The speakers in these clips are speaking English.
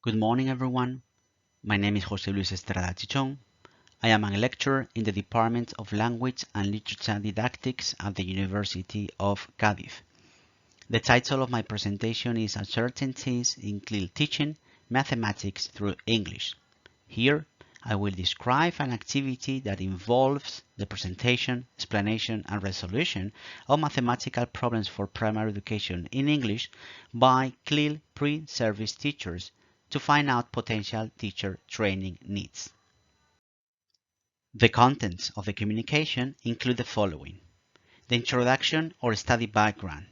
Good morning, everyone. My name is José Luis Estrada Chichón. I am a lecturer in the Department of Language and Literature Didactics at the University of Cádiz. The title of my presentation is Uncertainties in CLIL Teaching Mathematics through English. Here, I will describe an activity that involves the presentation, explanation, and resolution of mathematical problems for primary education in English by CLIL pre-service teachers to find out potential teacher training needs. The contents of the communication include the following: the introduction or study background,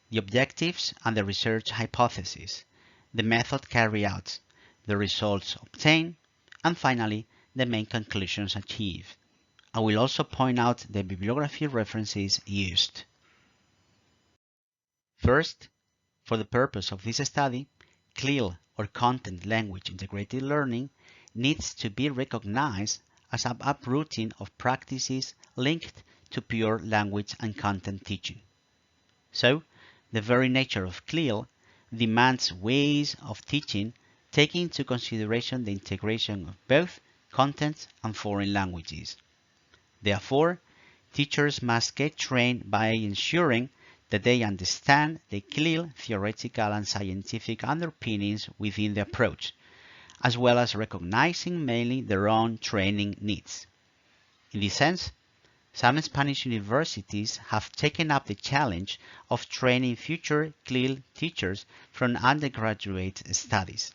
the objectives and the research hypothesis, the method carried out, the results obtained, and finally, the main conclusions achieved. I will also point out the bibliography references used. First, for the purpose of this study, CLIL, or Content Language Integrated Learning, needs to be recognized as an uprooting of practices linked to pure language and content teaching. So, the very nature of CLIL demands ways of teaching taking into consideration the integration of both content and foreign languages. Therefore, teachers must get trained by ensuring that they understand the CLIL theoretical and scientific underpinnings within the approach, as well as recognizing mainly their own training needs. In this sense, some Spanish universities have taken up the challenge of training future CLIL teachers from undergraduate studies.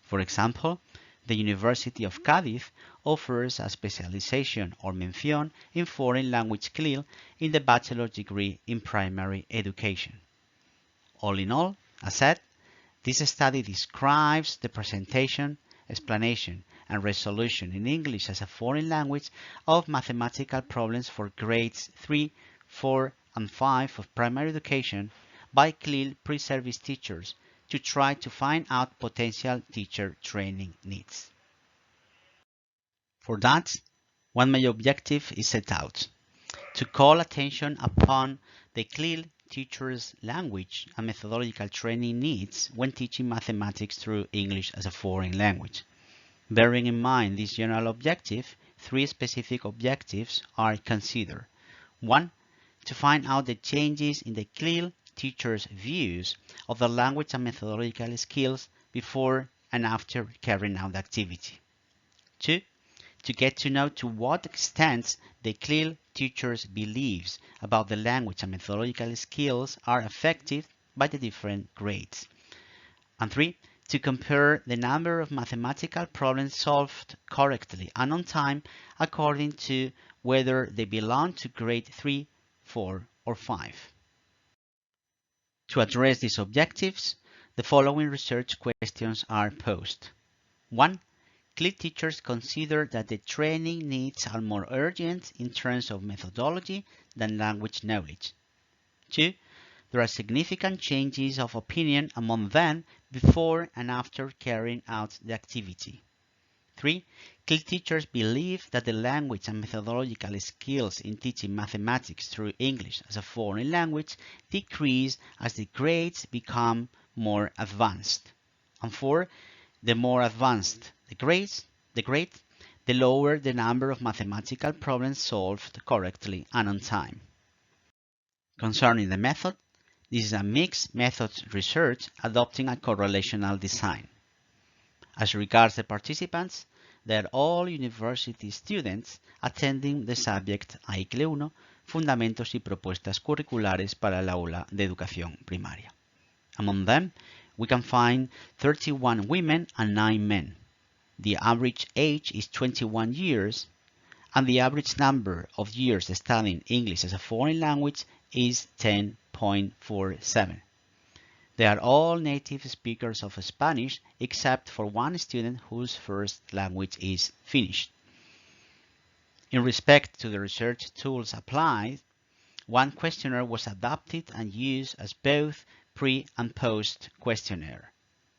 For example, the University of Cádiz offers a specialization or mención in foreign language CLIL in the bachelor's degree in primary education. All in all, as said, this study describes the presentation, explanation, and resolution in English as a foreign language of mathematical problems for grades 3, 4, and 5 of primary education by CLIL pre-service teachers to try to find out potential teacher training needs. For that, one main objective is set out: to call attention upon the CLIL teacher's language and methodological training needs when teaching mathematics through English as a foreign language. Bearing in mind this general objective, three specific objectives are considered. 1. To find out the changes in the CLIL teachers' views of the language and methodological skills before and after carrying out the activity. 2. To get to know to what extent the CLIL teachers' beliefs about the language and methodological skills are affected by the different grades. And 3. To compare the number of mathematical problems solved correctly and on time according to whether they belong to grade 3, 4, or 5. To address these objectives, the following research questions are posed. 1. CLIL teachers consider that the training needs are more urgent in terms of methodology than language knowledge. 2. There are significant changes of opinion among them before and after carrying out the activity. 3. CLIL teachers believe that the language and methodological skills in teaching mathematics through English as a foreign language decrease as the grades become more advanced. And 4. The more advanced the grade, the lower the number of mathematical problems solved correctly and on time. Concerning the method, this is a mixed methods research adopting a correlational design. As regards the participants, they are all university students attending the subject CLIL I, Fundamentos y Propuestas Curriculares para el Aula de Educación Primaria. Among them, we can find 31 women and 9 men. The average age is 21 years, and the average number of years studying English as a foreign language is 10.47. They are all native speakers of Spanish, except for one student whose first language is Finnish. In respect to the research tools applied, one questionnaire was adopted and used as both pre- and post-questionnaire.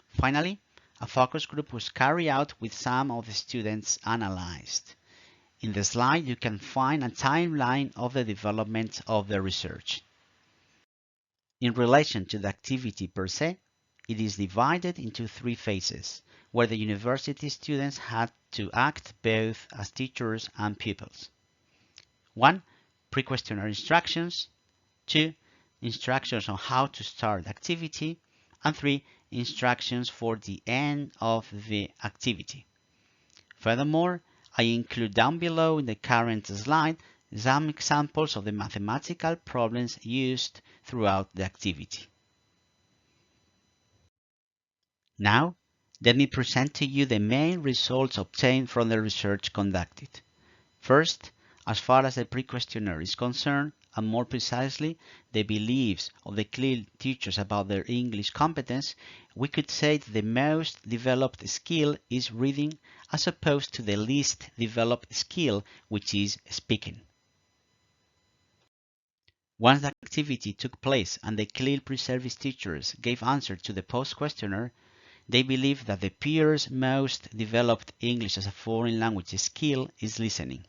Finally, a focus group was carried out with some of the students analyzed. In the slide, you can find a timeline of the development of the research. In relation to the activity per se, it is divided into 3 phases, where the university students had to act both as teachers and pupils. 1. Pre-questionnaire instructions. 2. Instructions on how to start the activity. And 3. Instructions for the end of the activity. Furthermore, I include down below in the current slide some examples of the mathematical problems used throughout the activity. Now, let me present to you the main results obtained from the research conducted. First, as far as the pre-questionnaire is concerned, and more precisely, the beliefs of the CLIL teachers about their English competence, we could say that the most developed skill is reading as opposed to the least developed skill, which is speaking. Once the activity took place and the CLIL pre-service teachers gave answer to the post-questionnaire, they believe that the peers' most developed English as a foreign language skill is listening.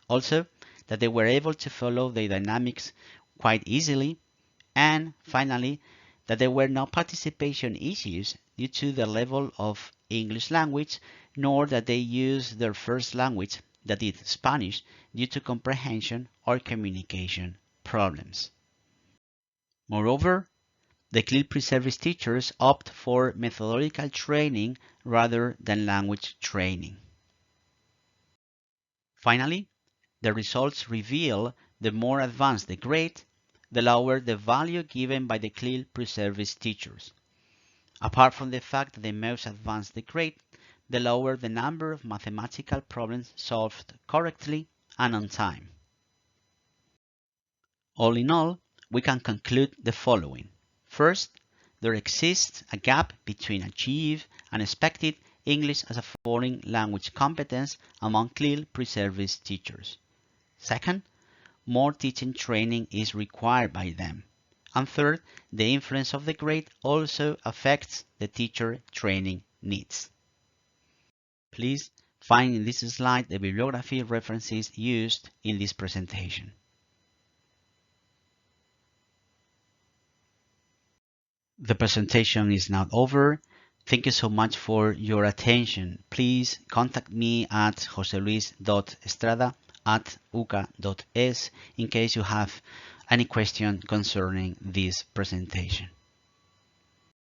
Also, that they were able to follow the dynamics quite easily, and finally, that there were no participation issues due to the level of English language, nor that they used their first language, that is Spanish, due to comprehension or communication problems. Moreover, the CLIL pre-service teachers opt for methodological training rather than language training. Finally, the results reveal the more advanced the grade, the lower the value given by the CLIL pre-service teachers. Apart from the fact that the most advanced the grade, the lower the number of mathematical problems solved correctly and on time. All in all, we can conclude the following. First, there exists a gap between achieved and expected English as a foreign language competence among CLIL pre-service teachers. Second, more teaching training is required by them. And third, the influence of the grade also affects the teacher training needs. Please find in this slide the bibliography references used in this presentation. The presentation is now over. Thank you so much for your attention. Please contact me at joseluis.estrada@uca.es in case you have any question concerning this presentation.